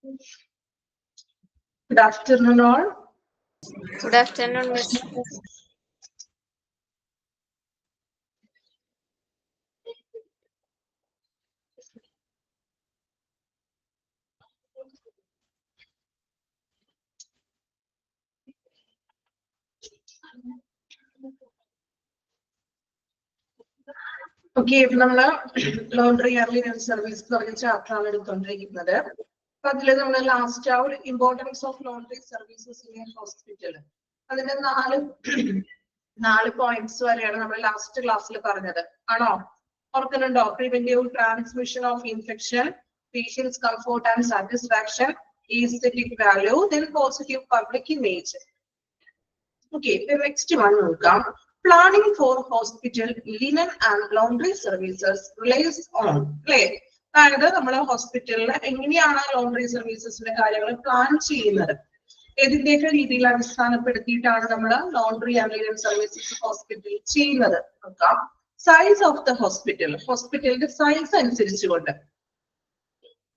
Good afternoon, all. Good afternoon, Miss. Okay, ഇപ്പൊ നമ്മള് laundry and service പറഞ്ഞ ചാപ്റ്ററാണ് എടുത്തോണ്ടിരിക്കുന്നത്. അപ്പൊ അതില് നമ്മള് ലാസ്റ്റ് ആ ഒരു importance of laundry services in hospital അതിന്റെ നാല് പോയിന്റ്സ് വരെയാണ് നമ്മൾ ലാസ്റ്റ് ക്ലാസ്സിൽ പറഞ്ഞത്. ആണോ? ഓർക്കുന്നുണ്ടോ? Preventive transmission of infection, patients comfort and satisfaction, aesthetic value, then positive public image. Okay, next one നോക്കാം. Planning for hospital linen and laundry services relies on, അല്ലേ? അതായത് നമ്മള് ഹോസ്പിറ്റലിൽ എങ്ങനെയാണ് ലോണ്ടറി സർവീസസിന്റെ കാര്യങ്ങൾ പ്ലാൻ ചെയ്യുന്നത്, ഏതിന്റെയൊക്കെ രീതിയിൽ അടിസ്ഥാനപ്പെടുത്തിയിട്ടാണ് നമ്മൾ ലോണ്ടറി ആൻഡ് ലിനൻ സർവീസസ് ഹോസ്പിറ്റലിൽ ചെയ്യുന്നത് നോക്കാം. സൈസ് ഓഫ് ദ ഹോസ്പിറ്റൽ, ഹോസ്പിറ്റലിന്റെ സൈസ് അനുസരിച്ചുകൊണ്ട്.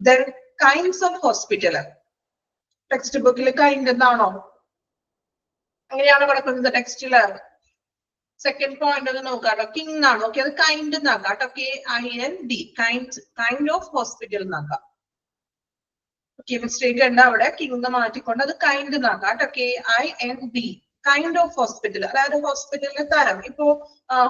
Then kinds of hospital, text ബുക്കിൽ കൈൻഡ് എന്താണോ അങ്ങനെയാണ് കിടക്കുന്നത് ടെക്സ്റ്റില്. സെക്കൻഡ് പോയിന്റ് ഒന്ന് നോക്കാട്ടോ, കിങ് ആണ്. ഓക്കെ, അത് കൈൻഡ് എന്നാക്കാം കേട്ടോ. KIND, കൈൻഡ് ഓഫ് ഹോസ്പിറ്റൽ എന്നാക്കാം. ഓക്കെ, മിസ്റ്റേക്ക് ഉണ്ട് അവിടെ, കിങ് മാറ്റിക്കൊണ്ട് അത് കൈൻഡ് എന്നാക്കാം കേട്ടോ. KIND, kind of hospital. അതായത് ഹോസ്പിറ്റലിന്റെ തരം. ഇപ്പോ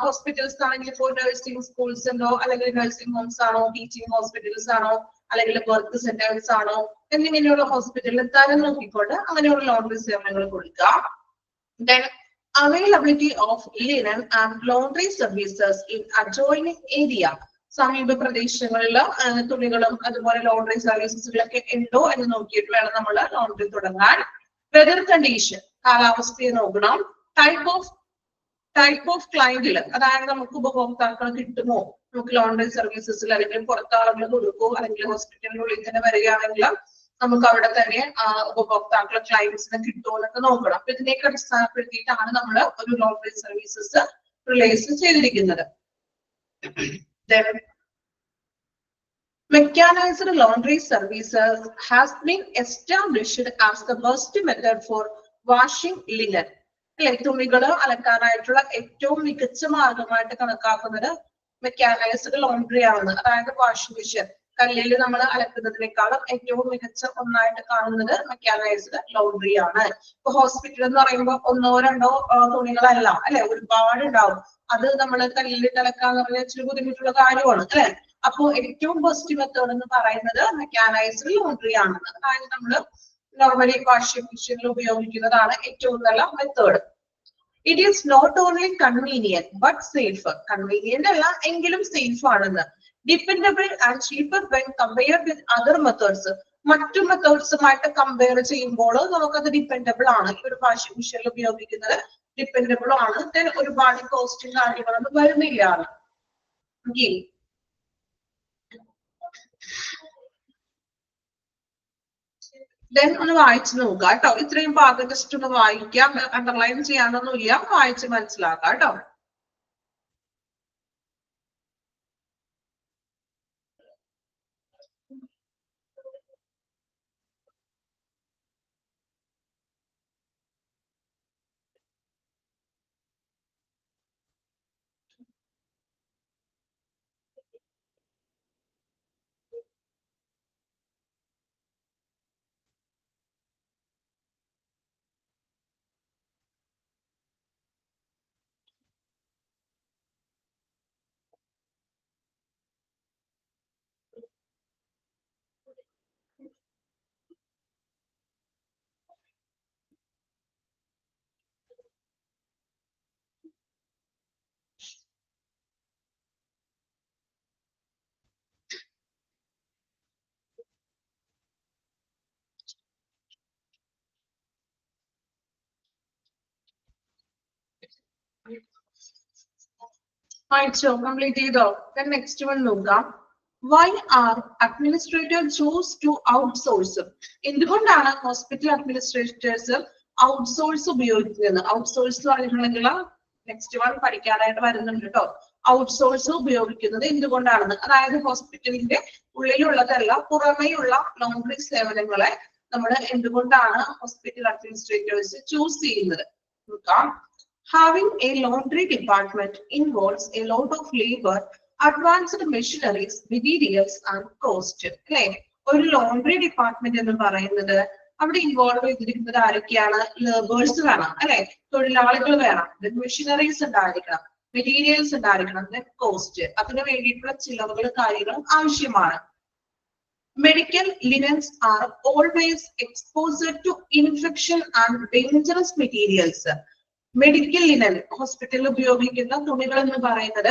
ഹോസ്പിറ്റൽസ് ആണെങ്കിൽ ഇപ്പോൾ നഴ്സിംഗ് സ്കൂൾസ് ഉണ്ടോ, അല്ലെങ്കിൽ നഴ്സിംഗ് ഹോംസ് ആണോ, ടീച്ചിങ് ഹോസ്പിറ്റൽസ് ആണോ, അല്ലെങ്കിൽ ബർത്ത് സെന്റേഴ്സ് ആണോ, എന്നിങ്ങനെയുള്ള ഹോസ്പിറ്റലിന്റെ തരം നോക്കിക്കൊണ്ട് അങ്ങനെയുള്ള ലോണ്ടറി സേവനങ്ങൾ കൊടുക്കുക. Then availability of linen and laundry services in adjoining area, സമീപ പ്രദേശങ്ങളിൽ തുണികളും അതുപോലെ ലോണ്ടറി സർവീസസുകളൊക്കെ ഉണ്ടോ എന്ന് നോക്കിയിട്ട് വേണം നമ്മൾ ലോണ്ടറി തുടങ്ങാൻ. വെതർ കണ്ടീഷൻ, കാലാവസ്ഥയെ നോക്കണം. ടൈപ്പ് ഓഫ് ക്ലയന്റിൽ, അതായത് നമുക്ക് ഉപഭോക്താക്കൾ കിട്ടുമോ, നമുക്ക് ലോണ്ടറി സർവീസസിൽ അല്ലെങ്കിൽ പുറത്താളുകൾ കൊടുക്കുമോ, അല്ലെങ്കിൽ ഹോസ്പിറ്റലിനുള്ളിൽ തന്നെ വരികയാണെങ്കിൽ നമുക്ക് അവിടെ തന്നെ ഉപഭോക്താക്കളെ ക്ലയൻസിനെ കിട്ടുമോ എന്നൊക്കെ നോക്കണം. അപ്പൊ ഇതിനെയൊക്കെ അടിസ്ഥാനപ്പെടുത്തിയിട്ടാണ് നമ്മൾ ഒരു ലോണ്ടറി സർവീസസ് റിലീസ് ചെയ്തിരിക്കുന്നത്. Mechanized laundry services has been established as the best method for washing linen. അല്ലെ, തുണികള് അലക്കാനായിട്ടുള്ള ഏറ്റവും മികച്ച മാർഗമായിട്ട് കണക്കാക്കുന്നത് മെക്കാനൈസ്ഡ് ലോണ്ടറി ആണ്. അതായത് വാഷിംഗ് മെഷീൻ, കല്ലിൽ നമ്മൾ അലക്കുന്നതിനേക്കാളും ഏറ്റവും മികച്ച ഒന്നായിട്ട് കാണുന്നത് മെക്കാനൈസ്ഡ് ലോണ്ടറി ആണ്. ഇപ്പൊ ഹോസ്പിറ്റൽ എന്ന് പറയുമ്പോൾ ഒന്നോ രണ്ടോ തുണികളല്ല, അല്ലെ, ഒരുപാട് ഉണ്ടാവും. അത് നമ്മൾ കല്ലിൽ അലക്കാന്ന് പറഞ്ഞാൽ ഇച്ചിരി ബുദ്ധിമുട്ടുള്ള കാര്യമാണ്, അല്ലെ. അപ്പൊ ഏറ്റവും ബെസ്റ്റ് മെത്തേഡ് എന്ന് പറയുന്നത് മെക്കാനൈസ്ഡ് ലോണ്ടറി ആണെന്ന്. അതായത് നമ്മൾ നോർമലി വാഷിംഗ് മെഷീനിൽ ഉപയോഗിക്കുന്നതാണ് ഏറ്റവും നല്ല method. It is not only convenient but safe. Convenient അല്ല എങ്കിലും സേഫ് ആണെന്ന്. Dependable and cheaper when compare with other methods. മറ്റു മെത്തേഡ്സുമായിട്ട് കമ്പയർ ചെയ്യുമ്പോൾ നമുക്കത് ഡിപ്പെൻഡബിൾ ആണ്. ഈ ഒരു വാഷിംഗ് മെഷീനിൽ ഉപയോഗിക്കുന്നത് ഡിപ്പെൻഡബിൾ ആണ്. ഒരുപാട് കോസ്റ്റും കാര്യങ്ങളൊന്നും വരുന്നില്ല. ദെൻ ഒന്ന് വായിച്ചു നോക്കുക കേട്ടോ. ഇത്രയും ഭാഗം ജസ്റ്റ് ഒന്ന് വായിക്കാം, അണ്ടർലൈൻ ചെയ്യാനൊന്നുമില്ല, വായിച്ച് മനസ്സിലാക്കാം കേട്ടോ. വായിച്ചോ, കംപ്ലീറ്റ് ചെയ്തോ? നെക്സ്റ്റ് വൺ നോക്കാം. Why are administrators choose to outsource? എന്തുകൊണ്ടാണ് ഹോസ്പിറ്റൽ അഡ്മിനിസ്ട്രേറ്റേഴ്സ് ഔട്ട്സോഴ്സ് ഉപയോഗിക്കുന്നത്? ഔട്ട്സോഴ്സ് പറഞ്ഞിട്ടുണ്ടെങ്കിൽ നെക്സ്റ്റ് വൺ പഠിക്കാനായിട്ട് വരുന്നുണ്ട് കേട്ടോ. ഔട്ട്സോഴ്സ് ഉപയോഗിക്കുന്നത് എന്തുകൊണ്ടാണെന്ന്. അതായത് ഹോസ്പിറ്റലിന്റെ ഉള്ളിലുള്ളതല്ല, പുറമേയുള്ള ലോണ്ടറി സേവനങ്ങളെ നമ്മൾ എന്തുകൊണ്ടാണ് ഹോസ്പിറ്റൽ അഡ്മിനിസ്ട്രേറ്റേഴ്സ് ചൂസ് ചെയ്യുന്നത്. Having a laundry department involves a lot of labor, advanced machineries, materials and cost. അല്ലെ, ഒരു ലോണ്ടറി ഡിപ്പാർട്ട്മെന്റ് എന്ന് പറയുന്നത് അവിടെ ഇൻവോൾവ് ചെയ്തിരിക്കുന്നത് ആരൊക്കെയാണ്? ലേബേഴ്സ് വേണം, അല്ലെ, തൊഴിലാളികൾ വേണം, മെഷീനറീസ് ഉണ്ടായിരിക്കണം, മെറ്റീരിയൽസ് ഉണ്ടായിരിക്കണം, കോസ്റ്റ്, അതിന് വേണ്ടിയിട്ടുള്ള ചിലവുകൾ കാര്യങ്ങളും ആവശ്യമാണ്. Medical linens are always exposed to infection and dangerous materials. Medical linen, ഹോസ്പിറ്റലിൽ ഉപയോഗിക്കുന്ന തുണികൾ എന്ന് പറയുന്നത്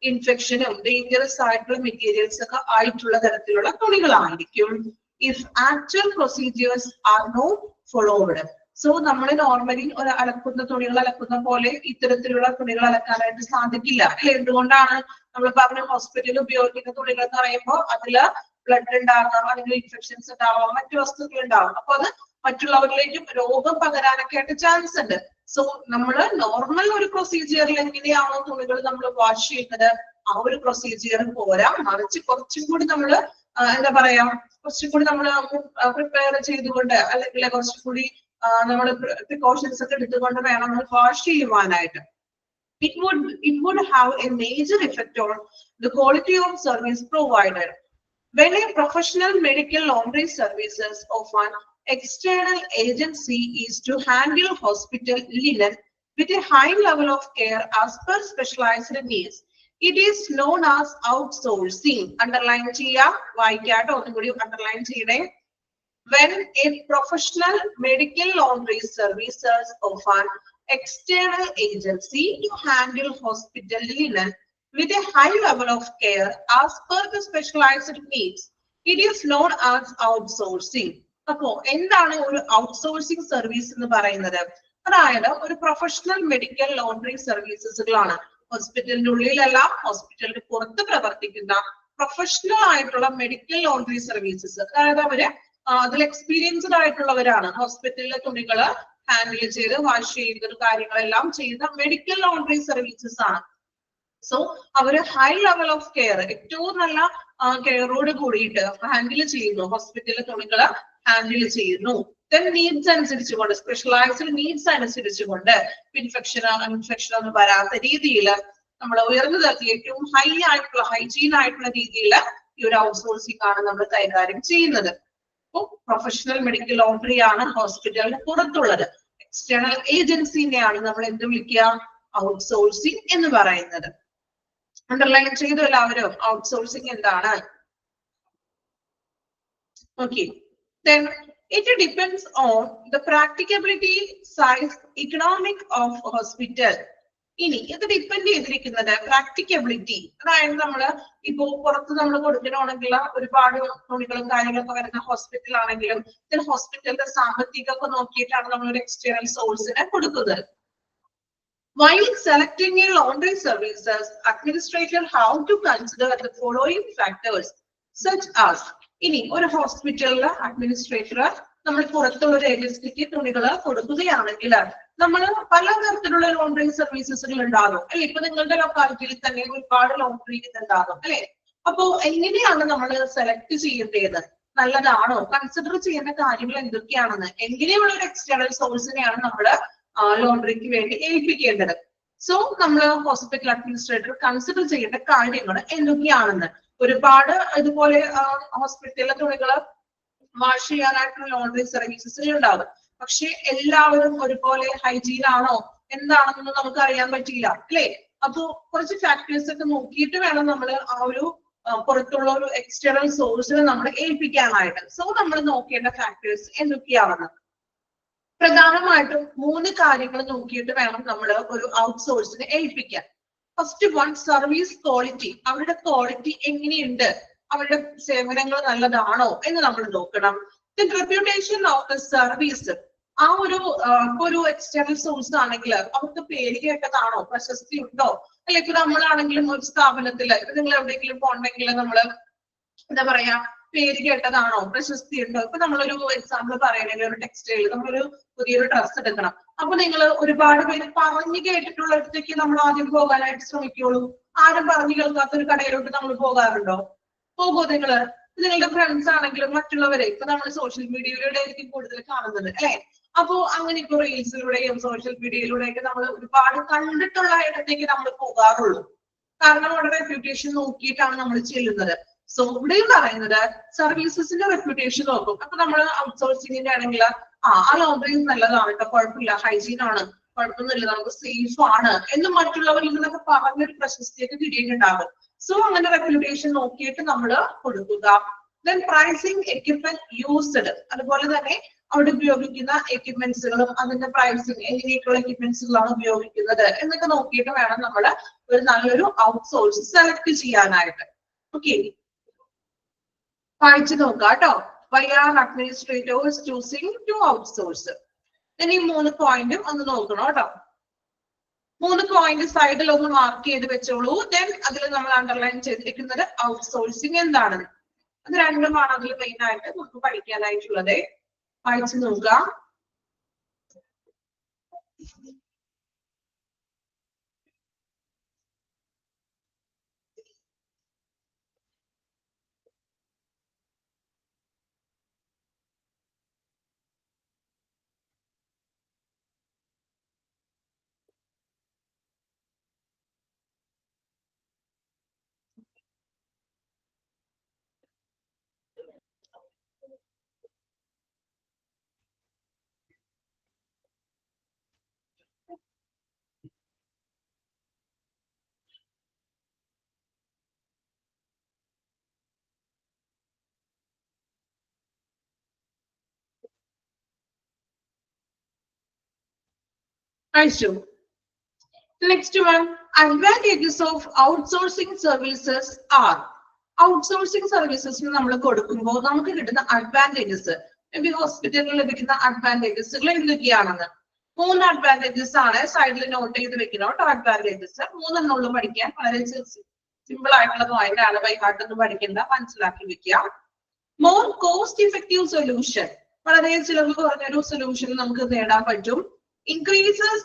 ഇൻഫെക്ഷനും ഡേഞ്ചറസ് ആയിട്ടുള്ള മെറ്റീരിയൽസ് ഒക്കെ ആയിട്ടുള്ള തരത്തിലുള്ള തുണികളായിരിക്കും. If actual procedures are not followed. So നമ്മൾ നോർമലി ഒരു അലക്കുന്ന തുണികൾ അലക്കുന്ന പോലെ ഇത്തരത്തിലുള്ള തുണികൾ അലക്കാനായിട്ട് സാധിക്കില്ല. അല്ലെ, എന്തുകൊണ്ടാണ്? നമ്മൾ പറഞ്ഞ ഹോസ്പിറ്റലിൽ ഉപയോഗിക്കുന്ന തുണികൾ എന്ന് പറയുമ്പോൾ അതില് ബ്ലഡ് ഉണ്ടാകാം, അല്ലെങ്കിൽ ഇൻഫെക്ഷൻസ് ഉണ്ടാവാം, മറ്റു വസ്തുക്കൾ ഉണ്ടാവും. അപ്പൊ അത് മറ്റുള്ളവരിലേക്കും രോഗം പകരാനൊക്കെ ആയിട്ട് ചാൻസ് ഉണ്ട്. സോ നമ്മൾ നോർമൽ ഒരു പ്രൊസീജിയറിൽ എങ്ങനെയാണോ തുണികൾ നമ്മൾ വാഷ് ചെയ്യുന്നത്, ആ ഒരു പ്രൊസീജിയർ പോരാ, മറിച്ച് കുറച്ചും കൂടി നമ്മൾ എന്താ പറയാ, കുറച്ചും കൂടി നമ്മൾ പ്രിപ്പയർ ചെയ്തുകൊണ്ട്, അല്ലെങ്കിൽ കുറച്ചും കൂടി നമ്മൾ പ്രിക്കോഷൻസ് ഒക്കെ എടുത്തുകൊണ്ട് വേണം നമ്മൾ വാഷ് ചെയ്യുവാനായിട്ട്. It would have a major effect on the quality of service provided. When a professional medical laundry services of an external agency is to handle hospital linen with a high level of care as per specialized needs, it is known as outsourcing. Underline cheya, vaikkato onnuകൂടി underline cheyide. When a professional medical laundry services of an external agency to handle hospital linen with a high level of care as per the specialized needs, it is known as outsourcing. അപ്പോ എന്താണ് ഒരു outsourcing service എന്ന് പറയുന്നത്? അതായത് ഒരു professional medical laundry സർവീസസുകളാണ്. ഹോസ്പിറ്റലിന്റെ ഉള്ളിലല്ല, ഹോസ്പിറ്റലിന് പുറത്ത് പ്രവർത്തിക്കുന്ന പ്രൊഫഷണൽ ആയിട്ടുള്ള മെഡിക്കൽ ലോണ്ടറി സർവീസസ്. അതായത് അവര് അതിൽ എക്സ്പീരിയൻസ്ഡ് ആയിട്ടുള്ളവരാണ്. ഹോസ്പിറ്റലിലെ തുണികള് ഹാൻഡിൽ ചെയ്ത് വാഷ് ചെയ്യുന്ന കാര്യങ്ങളെല്ലാം ചെയ്യുന്ന മെഡിക്കൽ ലോണ്ടറി സർവീസസ് ആണ്. സോ അവര് ഹൈ ലെവൽ ഓഫ് കെയർ, ഏറ്റവും നല്ല കെയറോട് കൂടിയിട്ട് ഹാൻഡിൽ ചെയ്യുന്നു, ഹോസ്പിറ്റലിലെ തുണികള് ഹാൻഡിൽ ചെയ്യുന്നു. നീഡ്സ് അനുസരിച്ചുകൊണ്ട്, സ്പെഷ്യലൈസ്ഡ് നീഡ്സ് അനുസരിച്ചുകൊണ്ട് ഇൻഫെക്ഷൻ ഒന്നും വരാത്ത രീതിയിൽ നമ്മൾ ഉയർന്ന തരത്തിൽ ഏറ്റവും ഹൈ ആയിട്ടുള്ള ഹൈജീൻ ആയിട്ടുള്ള രീതിയിൽ ഈ ഒരു ഔട്ട്സോഴ്സിംഗ് ആണ് നമ്മൾ കൈകാര്യം ചെയ്യുന്നത്. അപ്പോൾ പ്രൊഫഷണൽ മെഡിക്കൽ ലോണ്ടറി ആണ് ഹോസ്പിറ്റലിന് പുറത്തുള്ളത്. എക്സ്റ്റേണൽ ഏജൻസിനെയാണ് നമ്മൾ എന്ത് വിളിക്കുക? ഔട്ട്സോഴ്സിംഗ് എന്ന് പറയുന്നത്. അണ്ടർലൈൻ ചെയ്തു എല്ലാവരും ഔട്ട്സോഴ്സിംഗ് എന്താണ്? Okay. Then it depends on the practicability, size, economic of hospital. ഇനി ഇത് ഡിപ്പെൻഡ് ചെയ്തിരിക്കുന്നത് പ്രാക്ടിക്കബിലിറ്റി, അതായത് നമ്മള് ഇപ്പോ പുറത്ത് നമ്മൾ കൊടുക്കണമെങ്കിൽ ഒരുപാട് തുണികളും കാര്യങ്ങളൊക്കെ വരുന്ന ഹോസ്പിറ്റൽ ആണെങ്കിലും ഹോസ്പിറ്റലിന്റെ സാമ്പത്തികമൊക്കെ നോക്കിയിട്ടാണ് നമ്മൾ ഒരു എക്സ്റ്റേണൽ സോഴ്സിനെ കൊടുക്കുന്നത്. While selecting a laundry services, administrator have to consider the following factors such as. ഇനി ഒരു ഹോസ്പിറ്റലിലെ അഡ്മിനിസ്ട്രേറ്റർ നമ്മൾ പുറത്തുള്ള ഒരു ഏജൻസിക്ക് തുണികൾ കൊടുക്കുകയാണെങ്കിൽ നമ്മൾ പല തരത്തിലുള്ള ലോണ്ടറി സർവീസസുകൾ ഉണ്ടാകും, അല്ലെ? ഇപ്പൊ നിങ്ങളുടെ ലൊക്കാലിറ്റിയിൽ തന്നെ ഒരുപാട് ലോണ്ടറി ഉണ്ടാകും, അല്ലെ? അപ്പോ എങ്ങനെയാണ് നമ്മൾ സെലക്ട് ചെയ്യേണ്ടത്? നല്ലതാണോ? കൺസിഡർ ചെയ്യേണ്ട കാര്യങ്ങൾ എന്തൊക്കെയാണെന്ന്, എങ്ങനെയുള്ള ഒരു എക്സ്റ്റേണൽ സോഴ്സിനെയാണ് നമ്മൾ ലോണ്ടറിക്ക് വേണ്ടി ഏൽപ്പിക്കേണ്ടത്? സോ നമ്മൾ ഹോസ്പിറ്റൽ അഡ്മിനിസ്ട്രേറ്റർ കൺസിഡർ ചെയ്യേണ്ട കാര്യങ്ങൾ എന്തൊക്കെയാണെന്ന്. ഒരുപാട് ഇതുപോലെ ഹോസ്പിറ്റലിലെ തുണികള് വാഷ് ചെയ്യാനായിട്ടുള്ള ലോണ്ടറി സർവീസസ് ഉണ്ടാകും. പക്ഷെ എല്ലാവരും ഒരുപോലെ ഹൈജീൻ ആണോ എന്താണെന്നൊന്നും നമുക്ക് അറിയാൻ പറ്റില്ല, അല്ലെ? അപ്പൊ കുറച്ച് ഫാക്ടേഴ്സ് ഒക്കെ നോക്കിയിട്ട് വേണം നമ്മൾ ആ ഒരു പുറത്തുള്ള ഒരു എക്സ്റ്റേണൽ സോഴ്സിനെ നമ്മൾ ഏൽപ്പിക്കാനായിട്ട്. സോ നമ്മൾ നോക്കേണ്ട ഫാക്ടേഴ്സ് എന്തൊക്കെയാണെന്ന് പ്രധാനമായിട്ടും 3 കാര്യങ്ങൾ നോക്കിയിട്ട് വേണം നമ്മൾ ഒരു ഔട്ട്സോഴ്സിനെ ഏൽപ്പിക്കാൻ. First one, service quality. അവരുടെ ക്വാളിറ്റി എങ്ങനെയുണ്ട്, അവരുടെ സേവനങ്ങൾ നല്ലതാണോ എന്ന് നമ്മൾ നോക്കണം. Reputation of the service. ആ ഒരു എക്സ്റ്റേണൽ സോഴ്സ് ആണെങ്കിൽ അവർക്ക് പേര് കേട്ടതാണോ, പ്രശസ്തി ഉണ്ടോ? അല്ലെ, ഇപ്പൊ നമ്മളാണെങ്കിലും ഒരു സ്ഥാപനത്തില് ഇപ്പൊ നിങ്ങൾ എവിടെയെങ്കിലും പോകണമെങ്കിൽ നമ്മള് എന്താ പറയാ, പേര് കേട്ടതാണോ, പ്രശസ്തി ഉണ്ടോ? ഇപ്പൊ നമ്മളൊരു എക്സാമ്പിൾ പറയണെങ്കിൽ ഒരു ടെക്സ്റ്റൈൽ, നമ്മളൊരു പുതിയൊരു ഡ്രസ് എടുക്കണം. അപ്പൊ നിങ്ങൾ ഒരുപാട് പേര് പറഞ്ഞു കേട്ടിട്ടുള്ളിടത്തേക്ക് നമ്മൾ ആദ്യം പോകാനായിട്ട് ശ്രമിക്കുള്ളൂ. ആരും പറഞ്ഞു കേൾക്കാത്ത ഒരു കടയിലോട്ട് നമ്മൾ പോകാറുണ്ടോ? പോകുമോ നിങ്ങള്? നിങ്ങളുടെ ഫ്രണ്ട്സ് ആണെങ്കിലും മറ്റുള്ളവരെ ഇപ്പൊ നമ്മൾ സോഷ്യൽ മീഡിയയിലൂടെ ആയിരിക്കും കൂടുതൽ കാണുന്നത് അല്ലെ? അപ്പോ അങ്ങനെ ഇപ്പൊ റീൽസിലൂടെയും സോഷ്യൽ മീഡിയയിലൂടെയൊക്കെ നമ്മൾ ഒരുപാട് കണ്ടിട്ടുള്ള ഇടത്തേക്ക് നമ്മൾ പോകാറുള്ളൂ. കാരണം അവിടെ റെപ്യൂട്ടേഷൻ നോക്കിയിട്ടാണ് നമ്മൾ ചെല്ലുന്നത്. സോ ഇവിടെയും പറയുന്നത് സർവീസസിന്റെ റെപ്യൂട്ടേഷൻ നോക്കും. അപ്പൊ നമ്മൾ ഔട്ട്സോഴ്സിംഗിന്റെ ആണെങ്കിൽ ആ ലോണ്ടറി നല്ലതാണ് കേട്ടോ, കുഴപ്പമില്ല, ഹൈജീൻ ആണ്, കുഴപ്പമൊന്നുമില്ല, നമുക്ക് സേഫ് ആണ് എന്ന് മറ്റുള്ളവരിൽ നിന്നൊക്കെ പറഞ്ഞൊരു പ്രശസ്തിയൊക്കെ കിട്ടിയിട്ടുണ്ടാകും. സോ അങ്ങനെ റെപ്യൂട്ടേഷൻ നോക്കിയിട്ട് നമ്മൾ കൊടുക്കുക. ദെൻ പ്രൈസിങ് എക്യുപ്മെന്റ് യൂസ്ഡ്, അതുപോലെ തന്നെ അവിടെ ഉപയോഗിക്കുന്ന എക്യുപ്മെന്റ്സുകളും അതിന്റെ പ്രൈസിങ് എങ്ങനെയൊക്കെയുള്ള എക്യുപ്മെന്റ്സുകളാണ് ഉപയോഗിക്കുന്നത് എന്നൊക്കെ നോക്കിയിട്ട് വേണം നമ്മൾ ഒരു നല്ലൊരു ഔട്ട്സോഴ്സ് സെലക്ട് ചെയ്യാനായിട്ട്. ഓക്കെ, വായിച്ചു നോക്കാം കേട്ടോ. Why are administrators choosing to outsource? ഇനി 3 പോയിന്റും ഒന്ന് നോക്കണം കേട്ടോ. 3 പോയിന്റ് സൈഡിൽ ഒന്ന് മാർക്ക് ചെയ്ത് വെച്ചോളൂ. ദെൻ അതിൽ നമ്മൾ അണ്ടർലൈൻ ചെയ്തിരിക്കുന്നത് ഔട്ട്സോഴ്സിംഗ് എന്താണെന്ന്. അത് രണ്ടുമാണ് അതിൽ മെയിൻ ആയിട്ട് നമുക്ക് പഠിക്കാനായിട്ടുള്ളത്. വായിച്ചു നോക്കാം. Next one, advantages of outsourcing services are. Outsourcing services നമ്മൾ കൊടുക്കുമ്പോൾ നമുക്ക് കിട്ടുന്ന അഡ്വാൻറ്റേജസ്, ഹോസ്പിറ്റലിൽ ലഭിക്കുന്ന അഡ്വാൻറ്റേജസുകൾ എന്തൊക്കെയാണെന്ന് 3 അഡ്വാൻറ്റേജസ് ആണ്. സൈഡിൽ നോട്ട് ചെയ്ത് വെക്കണം കേട്ടോ. അഡ്വാൻറ്റേജസ് 3 പഠിക്കാൻ വളരെ സിമ്പിൾ ആയിട്ടുള്ള പോയിന്റ് ആണ്. ബൈ ഹാർട്ട് ഒന്നും പഠിക്കണ്ട, മനസ്സിലാക്കി വെക്കാം. മോർ കോസ്റ്റ് ഇഫക്റ്റീവ് സൊല്യൂഷൻ, വളരെ ചിലവ് കുറഞ്ഞൊരു സൊല്യൂഷൻ നമുക്ക് നേടാൻ പറ്റും. increases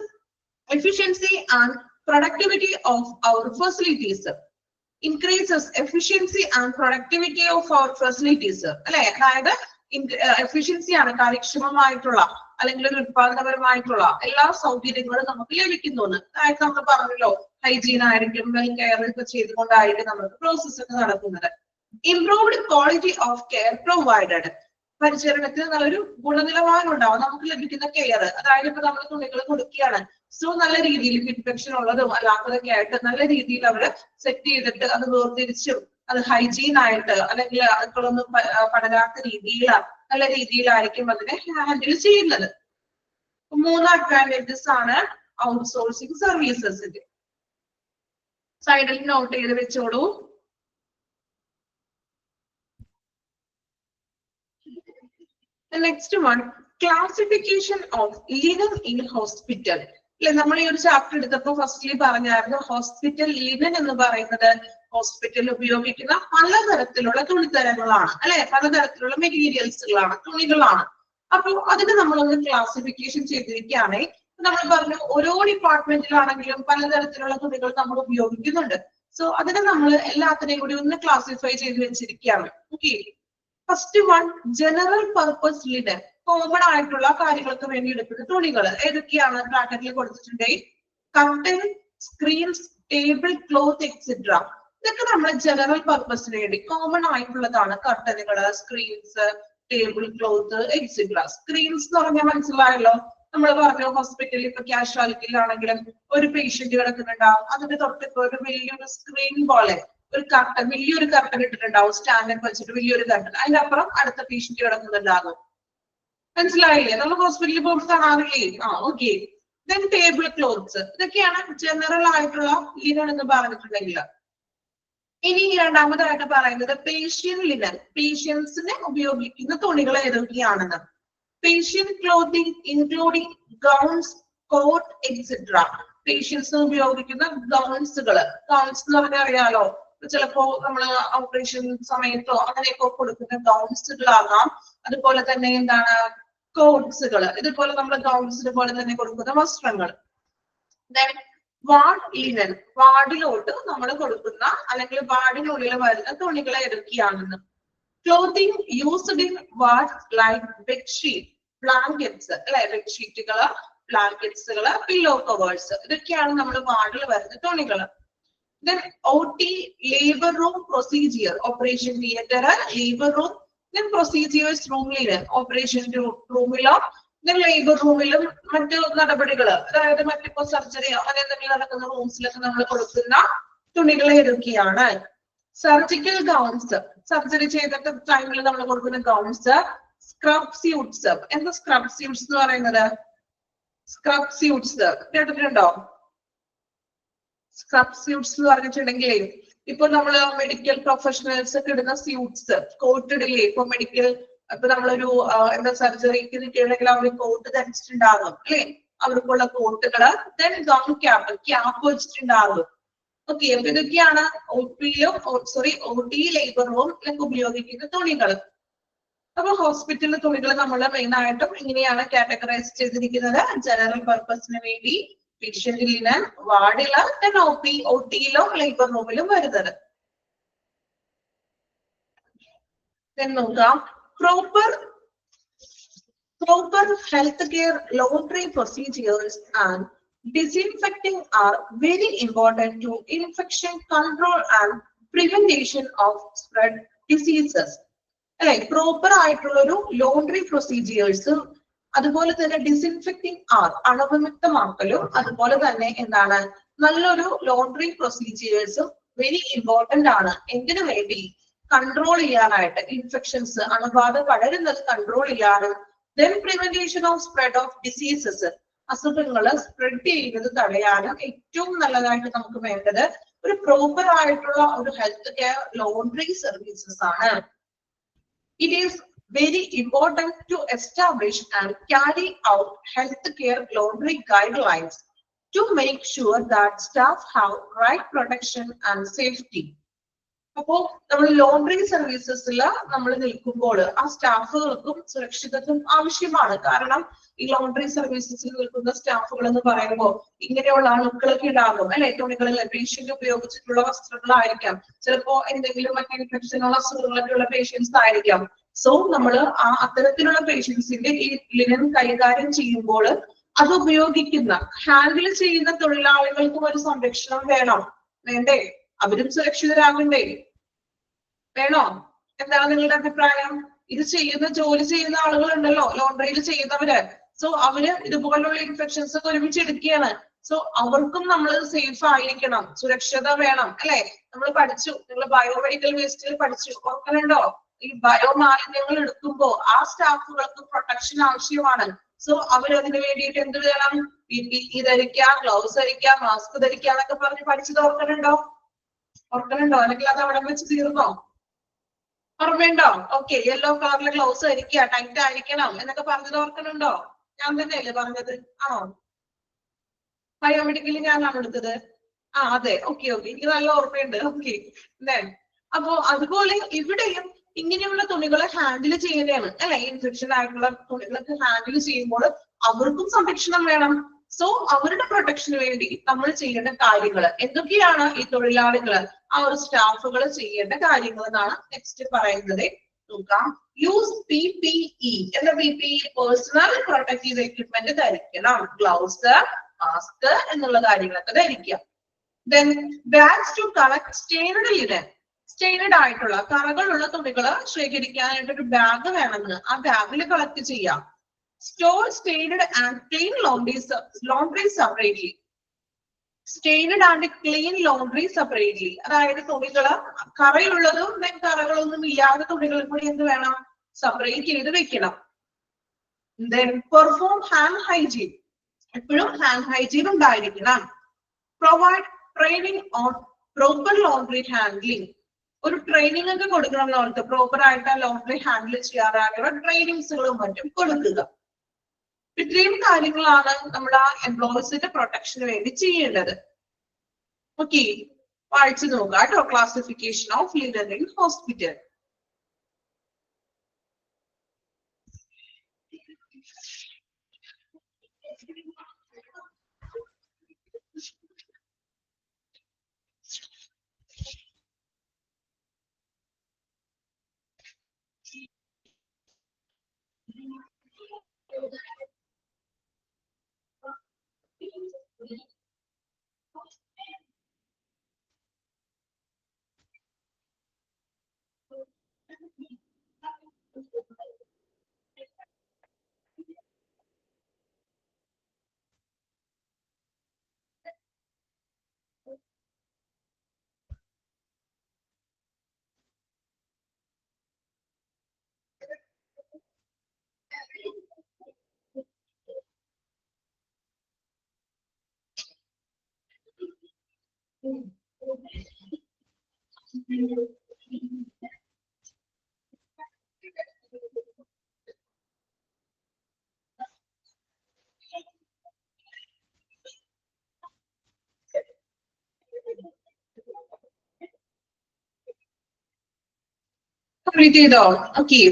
efficiency and productivity of our facilities. Increases efficiency and productivity of our facilities. അല്ലെ, അതായത് എഫിഷ്യൻസി ആണ്, കാര്യക്ഷമമായിട്ടുള്ള അല്ലെങ്കിൽ ഒരു ഉത്പാദനപരമായിട്ടുള്ള എല്ലാ സൗകര്യങ്ങളും നമുക്ക് ലഭിക്കുന്നു. അതായത് നമ്മൾ പറഞ്ഞല്ലോ, ഹൈജീൻ ആയിരിക്കും, വെൽ കെയർ ഒക്കെ ചെയ്തുകൊണ്ടായിരിക്കും നമുക്ക് പ്രോസസ് ഒക്കെ നടക്കുന്നത്. Improved quality of care provided, പരിചരണത്തിന് നല്ലൊരു ഗുണനിലവാരം ഉണ്ടാവും നമുക്ക് ലഭിക്കുന്ന കെയർ. അതായത് ഇപ്പൊ നമ്മൾ തുണികൾ കൊടുക്കുകയാണ്, സോ നല്ല രീതിയിൽ ഇൻഫെക്ഷൻ ഉള്ളതും അല്ലാത്തതൊക്കെ ആയിട്ട് നല്ല രീതിയിൽ അവര് സെറ്റ് ചെയ്തിട്ട് അത് വേർതിരിച്ചും അത് ഹൈജീൻ ആയിട്ട് അല്ലെങ്കിൽ അതൊന്നും പടരാത്ത രീതിയിൽ നല്ല രീതിയിലായിരിക്കും അതിനെ ഹാൻഡിൽ ചെയ്യുന്നത്. 3 അഡ്വാൻറ്റേജസ് ആണ് ഔട്ട്സോഴ്സിംഗ് സർവീസസിന്റെ. സൈഡിൽ നോട്ട് ചെയ്ത് വെച്ചോളൂ. The next one, classification of linen in hospital. അല്ലെ, നമ്മൾ ഈ ഒരു ചാപ്റ്റർ എടുത്തപ്പോൾ ഫസ്റ്റ്ലി പറഞ്ഞായിരുന്നു ഹോസ്പിറ്റൽ ലിനൻ എന്ന് പറയുന്നത് ഹോസ്പിറ്റലിൽ ഉപയോഗിക്കുന്ന പലതരത്തിലുള്ള തുണിത്തരങ്ങളാണ് അല്ലെ, പലതരത്തിലുള്ള മെറ്റീരിയൽസുകളാണ്, തുണികളാണ്. അപ്പോൾ അതിന് നമ്മളൊന്ന് ക്ലാസിഫിക്കേഷൻ ചെയ്തിരിക്കുകയാണ്. നമ്മൾ പറഞ്ഞു ഓരോ ഡിപ്പാർട്ട്മെന്റിലാണെങ്കിലും പലതരത്തിലുള്ള തുണികൾ നമ്മൾ ഉപയോഗിക്കുന്നുണ്ട്. സോ അതിനെ നമ്മൾ എല്ലാത്തിനെയും കൂടി ഒന്ന് ക്ലാസിഫൈ ചെയ്ത് വെച്ചിരിക്കുകയാണ്. Okay, first one, general purpose linen, common ആയിട്ടുള്ള കാര്യങ്ങൾക്ക് വേണ്ടി എടുക്കുന്ന തുണികൾ ഏതൊക്കെയാണ് ബ്രാക്കറ്റിൽ കൊടുത്തിട്ടുണ്ട്? Curtain, screens, table cloth etcetera. ഇതൊക്കെ നമ്മുടെ ജനറൽ പർപ്പസിന് വേണ്ടി കോമൺ ആയിട്ടുള്ളതാണ്. കർട്ടനുകള്, screens, table cloth etcetera. Screens എന്ന് പറഞ്ഞാൽ മനസ്സിലായല്ലോ, നമ്മൾ പറഞ്ഞു ഹോസ്പിറ്റലിൽ ഇപ്പൊ കാഷ്വാലിറ്റിയിലാണെങ്കിലും ഒരു പേഷ്യന്റ് കിടക്കുന്നുണ്ടാവും, അതിന്റെ തൊട്ടിപ്പോ ഒരു വലിയൊരു സ്ക്രീൻ പോലെ ഒരു കർട്ടൻ, വലിയൊരു കർട്ടൻ ഇട്ടിട്ടുണ്ടാവും, സ്റ്റാൻഡേർഡ് വെച്ചിട്ട് വലിയൊരു കർട്ടൻ, അതിന്റെ അപ്പുറം അടുത്ത പേഷ്യന്റ് കിടക്കുന്നുണ്ടാകും. മനസ്സിലായില്ലേ? നമ്മൾ ഹോസ്പിറ്റലിൽ പോകുമ്പോൾ കാണാറില്ലേ? ഓക്കെ. ദെൻ ടേബിൾ ക്ലോത്ത്സ്, ഇതൊക്കെയാണ് ജനറൽ ആയിട്ടുള്ള ലിനൻ എന്ന് പറഞ്ഞിട്ടുണ്ടെങ്കിൽ. ഇനി രണ്ടാമതായിട്ട് പറയുന്നത് പേഷ്യന്റ് ലിനൻ, പേഷ്യൻസിനെ ഉപയോഗിക്കുന്ന തുണികൾ ഏതൊക്കെയാണെന്ന്. Patient clothing including gowns, coat etcetera. Patients ഉപയോഗിക്കുന്ന ഗൗൺസുകള്, ഗൗൺസ് എന്ന് പറഞ്ഞാൽ അറിയാലോ, ചിലപ്പോ നമ്മൾ ഓപ്പറേഷൻ സമയത്തോ അങ്ങനെയൊക്കെ കൊടുക്കുന്ന ഗൗൺസുകളാകാം. അതുപോലെ തന്നെ എന്താണ് കോട്സുകൾ, ഇതുപോലെ നമ്മൾ ഗൗൺസിന് പോലെ തന്നെ കൊടുക്കുന്ന വസ്ത്രങ്ങൾ. വാർഡ് ലിനൻ, വാർഡിലോട്ട് നമ്മൾ കൊടുക്കുന്ന അല്ലെങ്കിൽ വാർഡിനുള്ളിൽ വരുന്ന തുണികൾ ഏതൊക്കെയാണെന്ന്. Clothing used in wards like bedsheet, blankets അല്ലെ, ബെഡ്ഷീറ്റുകള്, ബ്ലാങ്കറ്റ്സുകള്, പില്ലോ കവേഴ്സ്, ഇതൊക്കെയാണ് നമ്മുടെ വാർഡിൽ വരുന്ന തുണികൾ. Then OT, labor room procedure, operation theater, labor room, then procedures room, operation room, then labor room, മറ്റു നടപടികൾ, അതായത് മറ്റിപ്പോ സർജറിയോ അങ്ങനെ എന്തെങ്കിലും നടക്കുന്ന റൂംസിലൊക്കെ നമ്മൾ കൊടുക്കുന്ന തുണികൾ ഏതൊക്കെയാണ്. സർജിക്കൽ ഗൗൺസ്, സർജറി ചെയ്തിട്ട് ടൈമിൽ നമ്മൾ കൊടുക്കുന്ന ഗൗൺസ്. സ്ക്രബ് സ്യൂട്ട്സ്, എന്താ സ്ക്രബ് സ്യൂട്ട്സ് എന്ന് പറയുന്നത്? സ്ക്രബ് സ്യൂട്ട്സ് കേട്ടിട്ടുണ്ടോ? സ്ക്രബ് സ്യൂട്ട്സ് എന്ന് പറഞ്ഞിട്ടുണ്ടെങ്കിൽ ഇപ്പൊ നമ്മള് മെഡിക്കൽ പ്രൊഫഷണൽസ് ഒക്കെ ഇടുന്ന സ്യൂട്ട്സ്, കോട്ട് ഇടില്ലേ ഇപ്പൊ മെഡിക്കൽ, ഇപ്പൊ നമ്മളൊരു എന്താ സർജറിക്ക് നിൽക്കുകയാണെങ്കിൽ അവർ കോട്ട് ധരിച്ചിട്ടുണ്ടാകും അല്ലെ, അവർക്കുള്ള കോട്ടുകള്. ദെൻ ഗൗൺ ക്യാപ്പ്, ക്യാപ്പ് വെച്ചിട്ടുണ്ടാകും. ഓക്കെ, അപ്പൊ ഇതൊക്കെയാണ് OT ലേബർ റൂമിലൊക്കെ ഉപയോഗിക്കുന്ന തുണികൾ. അപ്പൊ ഹോസ്പിറ്റലിലെ തുണികൾ നമ്മൾ മെയിൻ ആയിട്ടും ഇങ്ങനെയാണ് കാറ്റഗറൈസ് ചെയ്തിരിക്കുന്നത്. ജനറൽ പർപ്പസിന് വേണ്ടി പേഷ്യന്റ് ലിനൻ, വാർഡില്, OT-യിലോ ലേബർ റൂമിലും വരുന്നത്. നോക്കാം, proper health care laundry procedures and disinfecting are very important to infection control and prevention of spread diseases. അല്ലെ, പ്രോപ്പർ ആയിട്ടുള്ള ഒരു ലോണ്ടറി പ്രൊസീജിയേഴ്സ്, അതുപോലെ തന്നെ ഡിസിൻഫെക്റ്റിംഗ് അണുവിമുക്തമാക്കലും, അതുപോലെ തന്നെ എന്താണ് നല്ലൊരു ലോണ്ടറി പ്രൊസീജിയേഴ്സും വെരി ഇമ്പോർട്ടന്റ് ആണ്. എന്തിനു വേണ്ടി? കൺട്രോൾ ചെയ്യാനായിട്ട്, ഇൻഫെക്ഷൻസ്, അണുബാധ പടരുന്നത് കൺട്രോൾ ചെയ്യാനും, then prevention of spread of diseases, അസുഖങ്ങൾ സ്പ്രെഡ് ചെയ്യുന്നത് തടയാനും ഏറ്റവും നല്ലതായിട്ട് നമുക്ക് വേണ്ടത് ഒരു പ്രോപ്പർ ആയിട്ടുള്ള ഒരു ഹെൽത്ത് കെയർ ലോണ്ടറി സർവീസസ് ആണ്. It is very important to establish and carry out healthcare laundry guidelines to make sure that staff have right protection and safety. അപ്പോ നമ്മൾ ലോണ്ടറി സർവീസസിൽ നമ്മൾ നിൽക്കുമ്പോൾ ആ സ്റ്റാഫുകൾക്കും സുരക്ഷിതത്വം ആവശ്യമാണ്. കാരണം ഈ ലോണ്ടറി സർവീസസിൽ നിൽക്കുന്ന സ്റ്റാഫുകൾ എന്ന് പറയുമ്പോൾ ഇങ്ങനെയുള്ള അണുക്കളൊക്കെ ഉണ്ടാകും അല്ലെ, തുണികളിൽ പേഷ്യന്റ് ഉപയോഗിച്ചിട്ടുള്ള വസ്ത്രങ്ങളായിരിക്കാം, ചിലപ്പോ എന്തെങ്കിലും മറ്റേ ഇൻഫെക്ഷനുള്ള അസുഖങ്ങളൊക്കെ ഉള്ള പേഷ്യൻസ് ആയിരിക്കാം. സോ നമ്മൾ അത്തരത്തിലുള്ള പേഷ്യൻസിന്റെ ഈ ലിനൻ കൈകാര്യം ചെയ്യുമ്പോൾ അത് ഉപയോഗിക്കുന്ന ഹാൻഡിൽ ചെയ്യുന്ന തൊഴിലാളികൾക്കും ഒരു സംരക്ഷണം വേണം. വേണ്ടേ? അവരും സുരക്ഷിതരാകണ്ടേ? വേണോ? എന്താണ് നിങ്ങളുടെ അഭിപ്രായം? ഇത് ജോലി ചെയ്യുന്ന ആളുകളുണ്ടല്ലോ, ലോണ്ടറിയിൽ ചെയ്യുന്നവര്. സോ അവര് ഇതുപോലുള്ള ഇൻഫെക്ഷൻസ് ഒക്കെ ഒരുമിച്ച് എടുക്കുകയാണ്. സോ അവർക്കും നമ്മൾ സേഫ് ആയിരിക്കണം, സുരക്ഷത വേണം അല്ലെ. നമ്മൾ പഠിച്ചു, നിങ്ങൾ ബയോമെഡിക്കൽ വേസ്റ്റിൽ പഠിച്ചു, ഓർക്കുന്നുണ്ടോ? ഈ ബയോമാലിന്യങ്ങൾ എടുക്കുമ്പോൾ ആ സ്റ്റാഫുകൾക്ക് പ്രൊട്ടക്ഷൻ ആവശ്യമാണ്. സോ അവരതിന് വേണ്ടിയിട്ട് എന്ത് വേണം? PPE ധരിക്കാം, ഗ്ലൗസ് ധരിക്കാം, മാസ്ക് ധരിക്കാം എന്നൊക്കെ പറഞ്ഞ് പഠിച്ചത് ഓർക്കുന്നുണ്ടോ? അല്ലെങ്കിൽ അത് അവിടെ വെച്ച് തീർന്നോ? ഓർമ്മയുണ്ടോ? ഓക്കെ, യെല്ലോ കളറിലെ ഗ്ലൗസ് ധരിക്കുക, ടൈറ്റ് ആയിരിക്കണം എന്നൊക്കെ പറഞ്ഞത് ഓർക്കുന്നുണ്ടോ? ഞാൻ തന്നെയല്ലേ പറഞ്ഞത്? ആണോ? ബയോമെഡിക്കലി ഞാനാണ് എടുത്തത്. അതെ, ഓക്കെ, എനിക്ക് നല്ല ഓർമ്മയുണ്ട്. ഓക്കെ, അപ്പോ അതുപോലെ ഇവിടെയും ഇങ്ങനെയുള്ള തുണികളെ ഹാൻഡിൽ ചെയ്യുന്നതാണ് അല്ലെ. ഇൻഫെക്ഷൻ ആയിട്ടുള്ള തുണികളൊക്കെ ഹാൻഡിൽ ചെയ്യുമ്പോൾ അവർക്കും സംരക്ഷണം വേണം. സോ അവരുടെ പ്രൊട്ടക്ഷന് വേണ്ടി നമ്മൾ ചെയ്യേണ്ട കാര്യങ്ങൾ എന്തൊക്കെയാണ്? ഈ തൊഴിലാളികൾ, ആ ഒരു സ്റ്റാഫുകൾ ചെയ്യേണ്ട കാര്യങ്ങൾ എന്നാണ് നെക്സ്റ്റ് പറയുന്നത്. നോക്കാം, യൂസ് PPE. എന്താ PPE? പേഴ്സണൽ പ്രൊട്ടക്റ്റീവ് എക്വിപ്മെന്റ് ധരിക്കണം, ഗ്ലൗസ്, മാസ്ക് എന്നുള്ള കാര്യങ്ങളൊക്കെ ധരിക്കാം. Then bags to collect stained linen. സ്റ്റെയിനഡ് ആയിട്ടുള്ള കറകളുള്ള തുണികൾ ശേഖരിക്കാനായിട്ട് ഒരു ബാഗ് വേണമെന്ന്, ആ ബാഗിൽ കളക്ട് ചെയ്യാം. Store stained and clean laundry separately. Stained and clean laundry separately, അതായത് തുണികള് കറയുള്ളതും കറകളൊന്നും ഇല്ലാത്ത തുണികളും കൂടി എന്ത് വേണം? സെപ്പറേറ്റ് ചെയ്ത് വെക്കണം. Then perform hand hygiene. എപ്പോഴും ഹാൻഡ് ഹൈജീൻ ഉണ്ടായിരിക്കണം. Provide training on proper laundry handling. ഒരു ട്രെയിനിങ് ഒക്കെ കൊടുക്കണം നമുക്ക്, പ്രോപ്പർ ആയിട്ട് ലോണ്ടറി ഹാൻഡിൽ ചെയ്യാനായിട്ടുള്ള ട്രെയിനിങ്സുകളും മറ്റും കൊടുക്കുക. ഇത്രയും കാര്യങ്ങളാണ് നമ്മൾ ആ എംപ്ലോയീസിന്റെ പ്രൊട്ടക്ഷന് വേണ്ടി ചെയ്യേണ്ടത്. ഓക്കെ, വായിച്ചു നോക്കുക കേട്ടോ. Classification of linen in hospital. Complete ചെയ്തോ? Okay.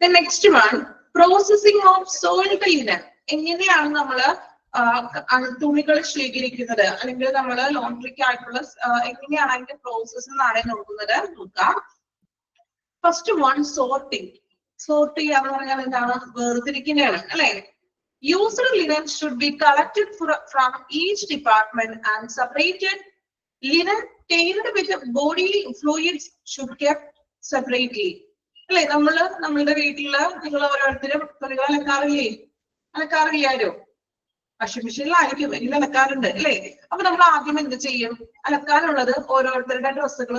The next one, processing of soiled linen. എങ്ങനെയാണ് നമ്മള് തുണികൾ ശേഖരിക്കുന്നത് അല്ലെങ്കിൽ നമ്മള് ലോണ്ടറിക്ക് ആയിട്ടുള്ള എങ്ങനെയാണ് അതിന്റെ പ്രോസസ് എന്നാണ് നോക്കുന്നത്. നോക്കാം. First one, sorting. സോർട്ട് ചെയ്യാന്ന് പറഞ്ഞാൽ എന്താണ്? വേർതിരിക്കുന്നതാണ് അല്ലെ? Used linen should be collected from each department and separated. Linen tainted with bodily fluids should kept separately. അല്ലെ? നമ്മളുടെ വീട്ടില് നിങ്ങൾ ഓരോരുത്തരും തുണികൾ അലക്കാറില്ലാലോ? വാഷിംഗ് മെഷീനിലായിരിക്കും, എങ്കിലും അലക്കാറുണ്ട് അല്ലെ? അപ്പൊ നമ്മൾ ആദ്യം എന്ത് ചെയ്യും? അലക്കാനുള്ളത് ഓരോരുത്തരുടെ ഡ്രസ്സുകൾ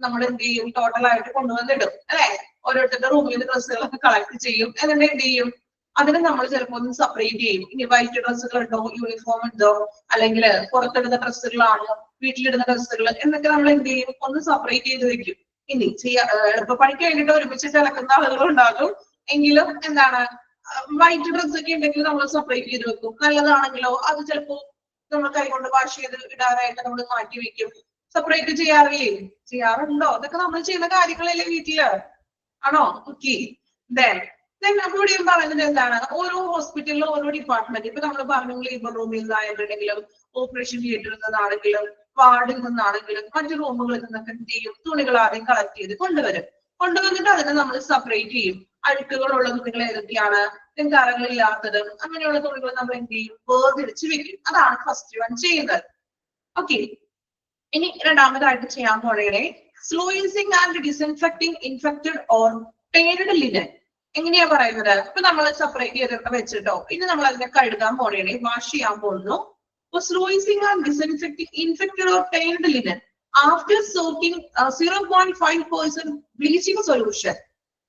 നമ്മൾ എന്ത് ചെയ്യും? ടോട്ടലായിട്ട് കൊണ്ടുവന്നിടും അല്ലെ? ഓരോരുത്തരുടെ റൂമിൽ നിന്ന് ഡ്രസ്സുകളൊക്കെ കളക്ട് ചെയ്യും. എന്നിട്ട് എന്ത് ചെയ്യും? അതിന് നമ്മൾ ചിലപ്പോൾ ഒന്ന് സെപ്പറേറ്റ് ചെയ്യും. ഇനി വൈറ്റ് ഡ്രസ്സുകൾ ഉണ്ടോ, യൂണിഫോം ഉണ്ടോ, അല്ലെങ്കിൽ പുറത്തിടുന്ന ഡ്രസ്സുകളാണോ, വീട്ടിലിടുന്ന ഡ്രസ്സുകൾ എന്നൊക്കെ നമ്മൾ എന്ത് ചെയ്യും? ഒന്ന് സെപ്പറേറ്റ് ചെയ്ത് വെക്കും. ഇനി എളുപ്പപ്പണിക്ക് വേണ്ടിയിട്ട് ഒരുമിച്ചിട്ട് അലക്കുന്ന ആളുകൾ ഉണ്ടാകും. എങ്കിലും എന്താണ്, വൈറ്റ് ഡ്രസ് ഒക്കെ ഉണ്ടെങ്കിൽ നമ്മൾ സെപ്പറേറ്റ് ചെയ്ത് വെക്കും. നല്ലതാണെങ്കിലോ അത് ചിലപ്പോ നമ്മൾ കൈകൊണ്ട് വാഷ് ചെയ്ത് ഇടാനായിട്ട് നമ്മൾ മാറ്റി വെക്കും. സെപ്പറേറ്റ് ചെയ്യാറുണ്ടോ? അതൊക്കെ നമ്മൾ ചെയ്യുന്ന കാര്യങ്ങളല്ലേ വീട്ടില്, ആണോ? ഓക്കെ. അപ്പൊ ഇവിടെയും പറയുന്നത് എന്താണ്? ഓരോ ഹോസ്പിറ്റലിലും ഓരോ ഡിപ്പാർട്ട്മെന്റ്, ഇപ്പൊ നമ്മൾ പറഞ്ഞു ലേബർ റൂമിൽ നിന്നാണെങ്കിലും ഓപ്പറേഷൻ തിയേറ്ററിൽ നിന്നാണെങ്കിലും വാർഡിൽ നിന്നാണെങ്കിലും മറ്റു റൂമുകളിൽ നിന്നൊക്കെ എന്ത് ചെയ്യും? തുണികൾ ആദ്യം കളക്ട് ചെയ്ത് കൊണ്ടുവന്നിട്ട് അതിനെ നമ്മൾ സെപ്പറേറ്റ് ചെയ്യും. അഴുക്കുകളുള്ള തുണികൾ ഏതൊക്കെയാണ്, കറകളില്ലാത്തത്, അങ്ങനെയുള്ള തുണികൾ നമ്മൾ എന്ത് ചെയ്യും? വേർതിരിച്ച് വെക്കും. അതാണ് ഫസ്റ്റ് വൺ ചെയ്യുന്നത്. ഓക്കെ. ഇനി രണ്ടാമതായിട്ട് ചെയ്യാൻ പോണേ സ്ലൂയിസിങ് ആൻഡ് ഡിസിൻഫെക്ടിങ് ഇൻഫെക്റ്റഡ് ഓർ ടേർഡ് ലിനൻ. എങ്ങനെയാ പറയുന്നത്? ഇപ്പൊ നമ്മൾ സെപ്പറേറ്റ് ചെയ്തൊക്കെ വെച്ചിട്ടോ, ഇനി നമ്മൾ അതിനെ കഴുകാൻ പോണേ, വാഷ് ചെയ്യാൻ പോകുന്നു. Sluicing and disinfecting infected or tainted linen after soaking 0.5% bleaching solution.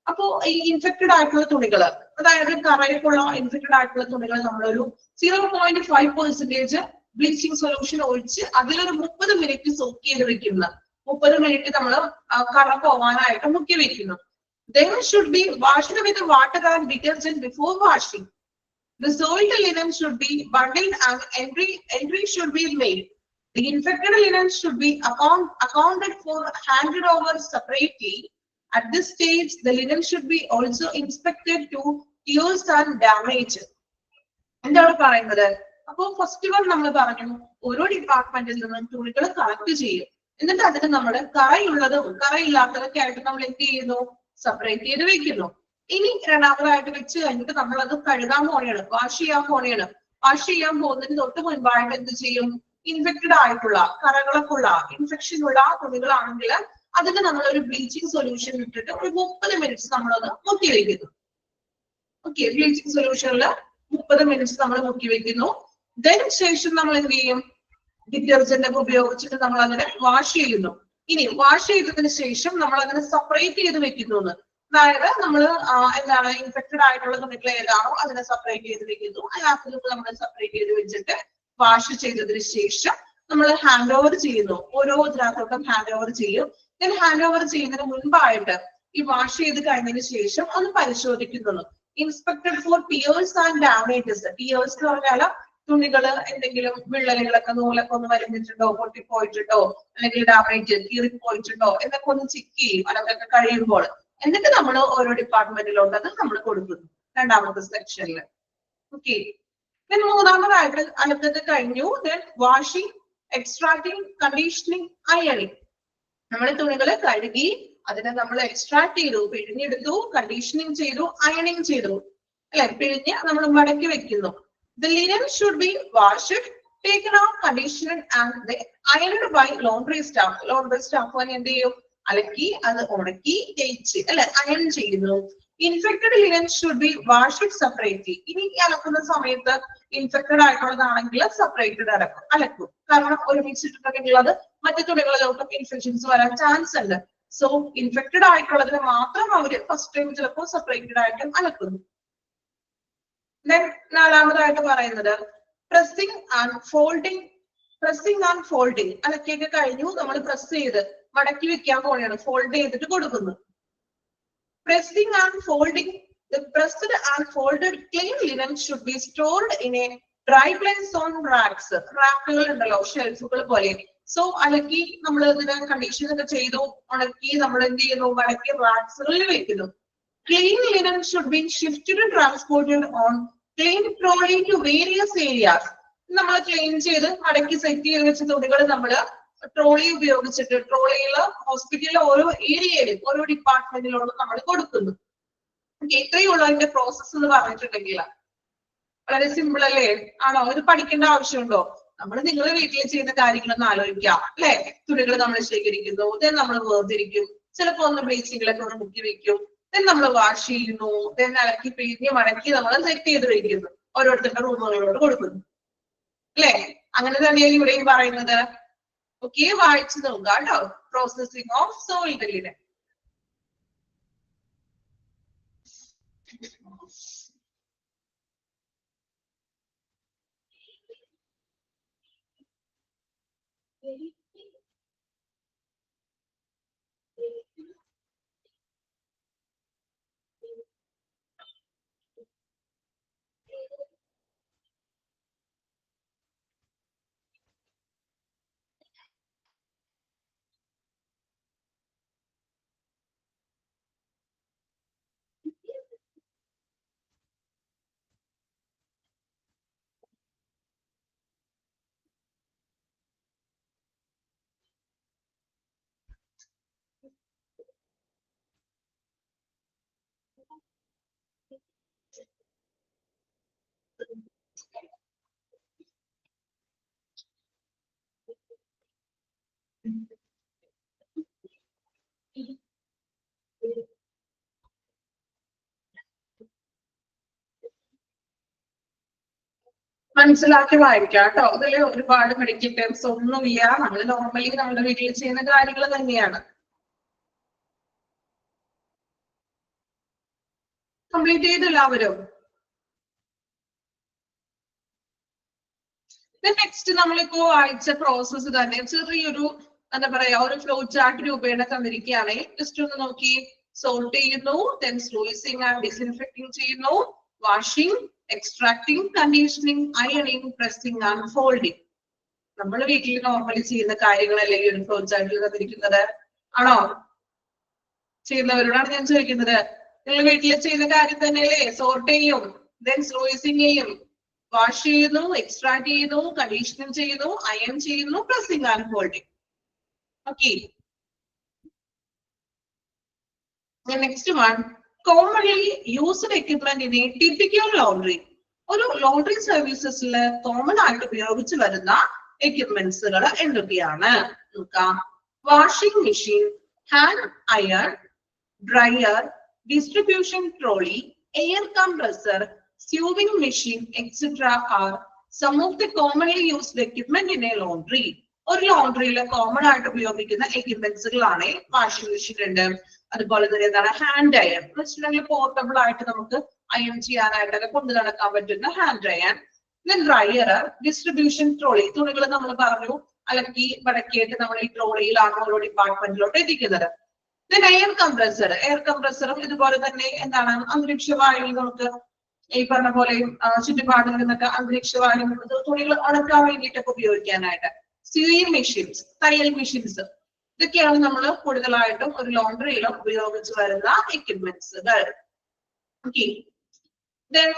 അപ്പോ ഈ ഇൻഫെക്റ്റഡ് ആയിട്ടുള്ള തുണികൾ, അതായത് കറയൊക്കെയുള്ള ഇൻഫെക്റ്റഡ് ആയിട്ടുള്ള തുണികൾ നമ്മളൊരു 0.5% ബ്ലീച്ചിങ് സൊല്യൂഷൻ ഒഴിച്ച് അതിലൊരു 30 മിനിറ്റ് സോക്ക് ചെയ്ത് വെക്കുന്ന 30 മിനിറ്റ് നമ്മൾ കറ പോവാനായിട്ട് മുക്കി വെക്കുന്നു. Then should be washed with water and detergent before washing. The soiled linen should be bundled and entry should be made. The infected linen should be accounted for, handed over separately. At this stage, the linen should be also inspected to tears and damage. എന്താണ് പറയുന്നത്? അപ്പൊ first one നമ്മൾ പറഞ്ഞു ഓരോ ഡിപ്പാർട്ട്മെന്റിൽ നിന്നും തുണികൾ collect ചെയ്യും. എന്നിട്ട് അതിന് നമ്മൾ കറയുള്ളതും കറയില്ലാത്തതൊക്കെ ആയിട്ട് നമ്മൾ എന്ത് ചെയ്യുന്നു? സെപ്പറേറ്റ് ചെയ്ത് വെക്കുന്നു. ഇനി രണ്ടാമതായിട്ട് വെച്ച് കഴിഞ്ഞിട്ട് നമ്മൾ അത് കഴുകാൻ പോണെയാണ്, വാഷ് ചെയ്യാൻ പോണെയാണ്. വാഷ് ചെയ്യാൻ പോകുന്നതിന് തൊട്ട് മുൻപായിട്ട് എന്ത് ചെയ്യും? ഇൻഫെക്റ്റഡ് ആയിട്ടുള്ള കറകളൊക്കെ ഉള്ള ഇൻഫെക്ഷൻ ഉള്ള തുണികളാണെങ്കിൽ അതിന് നമ്മൾ ഒരു ബ്ലീച്ചിങ് സൊല്യൂഷൻ ഇട്ടിട്ട് ഒരു 30 മിനിറ്റ്സ് നമ്മളത് മുക്കി വെക്കുന്നു. ഓക്കെ, ബ്ലീച്ചിങ് സൊല്യൂഷനിൽ 30 മിനിറ്റ്സ് നമ്മൾ മുക്കി വെക്കുന്നു. ശേഷം നമ്മൾ എന്ത് ചെയ്യും? ഡിറ്റർജന്റ് ഒക്കെ ഉപയോഗിച്ചിട്ട് നമ്മൾ അതിനെ വാഷ് ചെയ്യുന്നു. ഇനി വാഷ് ചെയ്തതിന് ശേഷം നമ്മൾ അതിനെ സെപ്പറേറ്റ് ചെയ്ത് വെക്കുന്നു. അതായത് നമ്മൾ എന്താണ് ഇൻഫെക്റ്റഡ് ആയിട്ടുള്ള തുണികൾ ഏതാണോ അതിനെ സെപ്പറേറ്റ് ചെയ്ത് വെക്കുന്നു. അതിനകത്ത് നമ്മൾ സെപ്പറേറ്റ് ചെയ്ത് വെച്ചിട്ട് വാഷ് ചെയ്തതിന് ശേഷം നമ്മൾ ഹാൻഡ് ഓവർ ചെയ്യുന്നു. ഓരോ ഇതിനകത്തോട്ടും ഹാൻഡ് ഓവർ ചെയ്യും. ഞാൻ ഹാൻഡ് ഓവർ ചെയ്യുന്നതിന് മുൻപായിട്ട് ഈ വാഷ് ചെയ്ത് കഴിഞ്ഞതിന് ശേഷം ഒന്ന് പരിശോധിക്കുന്നു. Inspected for tears and damages. Tears എന്ന് പറഞ്ഞാൽ തുണികൾ എന്തെങ്കിലും വിള്ളലുകളൊക്കെ നൂലൊക്കെ ഒന്ന് വലിഞ്ഞിട്ടുണ്ടോ, പൊട്ടിപ്പോയിട്ടുണ്ടോ, അല്ലെങ്കിൽ ഡാമേജ് കീറിപ്പോയിട്ടുണ്ടോ എന്നൊക്കെ ഒന്ന് ചെക്ക് ചെയ്യും അതൊക്കെ കഴിയുമ്പോൾ. എന്നിട്ട് നമ്മൾ ഓരോ ഡിപ്പാർട്ട്മെന്റിലോട്ട് അത് നമ്മൾ കൊടുക്കുന്നു രണ്ടാമത്തെ സെക്ഷനിൽ. ഓക്കെ, മൂന്നാമതായിട്ട് അലക്കൊക്കെ കഴിഞ്ഞു. വാഷിംഗ്, എക്സ്ട്രാക്ടിങ്, കണ്ടീഷനിങ്, അയണിങ്. നമ്മൾ തുണികൾ കഴുകി അതിനെ നമ്മൾ എക്സ്ട്രാക്ട് ചെയ്തു, പിഴിഞ്ഞെടുത്തു, കണ്ടീഷനിങ് ചെയ്തു, അയണിങ് ചെയ്തു അല്ലെ, പിഴിഞ്ഞ് നമ്മൾ മടക്കി വെക്കുന്നു. The linen should be washed, taken out, conditioned and they ironed by laundry staff. Laundry staff എന്ത് ചെയ്യും? അലക്കി അത് ഉണക്കി തേച്ച് അല്ലെ അയൺ ചെയ്യുന്നു. Infected linen should be washed separately. ഇനി അലക്കുന്ന സമയത്ത് ഇൻഫെക്റ്റഡ് ആയിട്ടുള്ളതാണെങ്കിൽ സെപ്പറേറ്റഡ് അലക്കും. കാരണം ഒരുമിച്ചിട്ടൊക്കെ ഉള്ളത് മറ്റു തുണികളിലോട്ടും ഇൻഫെക്ഷൻസ് വരാൻ ചാൻസ് ഉണ്ട്. സോ ഇൻഫെക്റ്റഡ് ആയിട്ടുള്ളതിന് മാത്രം അവര് ഫസ്റ്റ് ടൈം ചിലപ്പോൾ സെപ്പറേറ്റഡ് ആയിട്ടും അലക്കുന്നു. നാലാമതായിട്ട് പറയുന്നത് pressing and folding. Pressing and folding അലക്കിയൊക്കെ കഴിഞ്ഞു, നമ്മൾ പ്രസ് ചെയ്ത് മടക്കി വെക്കാൻ പോലെയാണ്, ഫോൾഡ് ചെയ്തിട്ട് കൊടുക്കുന്നു. Pressing and folding. The pressed and folded clean linen should be stored in a dry place on racks. റാക്കുകൾ ഉണ്ടല്ലോ, ഷെൽഫുകൾ പോലെ. സോ അലക്കി നമ്മൾ ഇതിന് കണ്ടീഷൻ ഒക്കെ ചെയ്തു ഉണക്കി നമ്മൾ എന്ത് ചെയ്യുന്നു? മടക്കി റാക്സുകളിൽ വെക്കുന്നു. Clean linen should be shifted and transported on clean trolley to various areas. നമ്മൾ ക്ലീൻ ചെയ്ത് മടക്കി സെറ്റ് ചെയ്ത് വെച്ച തുണികൾ നമ്മൾ ട്രോളി ഉപയോഗിച്ചിട്ട് ട്രോളിയില് ഹോസ്പിറ്റലിലെ ഓരോ ഏരിയയിലും ഓരോ ഡിപ്പാർട്ട്മെന്റിലോട്ട് നമ്മൾ കൊടുക്കുന്നു. ഇത്രയും ഉള്ള അതിന്റെ പ്രോസസ് എന്ന് പറഞ്ഞിട്ടുണ്ടെങ്കിൽ വളരെ സിമ്പിൾ അല്ലേ? ആണോ? ഇത് പഠിക്കേണ്ട ആവശ്യമുണ്ടോ? നമ്മൾ നിങ്ങളുടെ വീട്ടിൽ ചെയ്യുന്ന കാര്യങ്ങളൊന്നും ആലോചിക്കാം അല്ലെ? തുണികൾ നമ്മൾ ശേഖരിക്കുന്നു, ദെൻ നമ്മൾ വേർതിരിക്കും, ചിലപ്പോ ഒന്ന് ബ്ലീച്ചിങ്ങിലൊക്കെ ഒന്ന് മുക്കി വെക്കും, ദെൻ നമ്മൾ വാഷ് ചെയ്യുന്നു, ദെൻ അലക്കി പിഴിഞ്ഞ് മടക്കി നമ്മൾ സെറ്റ് ചെയ്ത് വെക്കുന്നു, ഓരോരുത്തരുടെ റൂമുകളോട് കൊടുക്കുന്നു അല്ലെ? അങ്ങനെ തന്നെയാണ് ഇവിടെയും പറയുന്നത്. ഓക്കെ, വായിച്ചു നോക്കുക കേട്ടോ. Processing of soiled linen. മനസ്സിലാക്കി വായിക്കാം കേട്ടോ. അതിൽ ഒരുപാട് മെഡിക്കൽ ടേംസ് ഒന്നുമില്ല, നമ്മൾ നോർമലി നമ്മുടെ വീട്ടിൽ ചെയ്യുന്ന കാര്യങ്ങൾ തന്നെയാണ്. കംപ്ലീറ്റ് ചെയ്ത് എല്ലാവരും. നെക്സ്റ്റ് നമ്മളിപ്പോ വായിച്ച പ്രോസസ്സ് തന്നെ ചെറിയൊരു എന്താ പറയാ ഒരു ഫ്ലോ ചാർട്ട് രൂപേണ തന്നിരിക്കുകയാണ്. ജസ്റ്റ് ഒന്ന് നോക്കി. സോൾട്ട് ചെയ്യുന്നു, ദെൻ സ്ലൂയിസിങ് ആൻഡ് ഡിസിൻഫെക്ടിങ് ചെയ്യുന്നു, വാഷിംഗ്, എക്സ്ട്രാക്ടിങ്, കണ്ടീഷനിങ്, അയണിങ്, പ്രസ്സിംഗ് ആൻഡ് ഫോൾഡിങ്. നമ്മൾ വീട്ടിൽ നോർമലി ചെയ്യുന്ന കാര്യങ്ങളല്ലേ ഈ ഒരു ഫ്ലോ ചാർട്ടിൽ തന്നിരിക്കുന്നത്? ആണോ? ചെയ്യുന്നവരോടാണ് ഞാൻ ചോദിക്കുന്നത്. നിങ്ങൾ വീട്ടിൽ ചെയ്യുന്ന കാര്യം തന്നെയല്ലേ? സോർട്ട് ചെയ്യും, ദെൻ സ്ലൂയിസിങ് ചെയ്യും, വാഷ് ചെയ്യുന്നു, എക്സ്ട്രാക്ട് ചെയ്യുന്നു, കണ്ടീഷനിങ് ചെയ്യുന്നു, അയൺ ചെയ്യുന്നു, pressing and folding. Okay. Next one, commonly used equipment in A typical laundry. ഒരു ലോണ്ടറി സർവീസസിൽ കോമൺ ആയിട്ട് ഉപയോഗിച്ച് വരുന്ന എക്യുപ്മെന്റ്സുകൾ എന്തൊക്കെയാണ് നോക്കാം. Washing machine, hand iron, dryer, distribution trolley, air compressor, sewing machine, etc. are some of the commonly used equipment in a laundry. ഒരു ലോണ്ടറിയിൽ common ആയിട്ട് ഉപയോഗിക്കുന്ന എക്യുപ്മെന്റ്സുകളാണ്. Washing machine ഉണ്ട്, അതുപോലെ തന്നെ എന്താണ് ഹാൻഡ് അയൺ എന്ന് വെച്ചിട്ടുണ്ടെങ്കിൽ പോർട്ടബിൾ ആയിട്ട് നമുക്ക് അയൺ ചെയ്യാനായിട്ടൊക്കെ കൊണ്ടു നടക്കാൻ പറ്റുന്ന hand iron. Then dryer, distribution trolley, തുണികൾ നമ്മൾ പറഞ്ഞു അലക്കി മടക്കിയിട്ട് നമ്മൾ ഈ ട്രോളിയിലാണ് ഓരോ ഡിപ്പാർട്ട്മെന്റിലോട്ട് എത്തിക്കുന്നത്. ദെൻ എയർ കംപ്രസർ, എയർ കംപ്രസറും ഇതുപോലെ തന്നെ എന്താണ് അന്തരീക്ഷ വായു നമുക്ക് ഈ പറഞ്ഞ പോലെ ചുറ്റുപാടിൽ നിന്നൊക്കെ അന്തരീക്ഷ വായു തുണികൾ ഉണക്കാൻ വേണ്ടിയിട്ടൊക്കെ ഉപയോഗിക്കാനായിട്ട്. സ്യൂയിങ് മെഷീൻസ്, തയ്യൽ മെഷീൻസ്, ഇതൊക്കെയാണ് നമ്മൾ കൂടുതലായിട്ടും ഒരു ലോണ്ടറിയിൽ ഉപയോഗിച്ച് വരുന്ന എക്യുപ്മെന്റ്സുകൾ. Okay. Then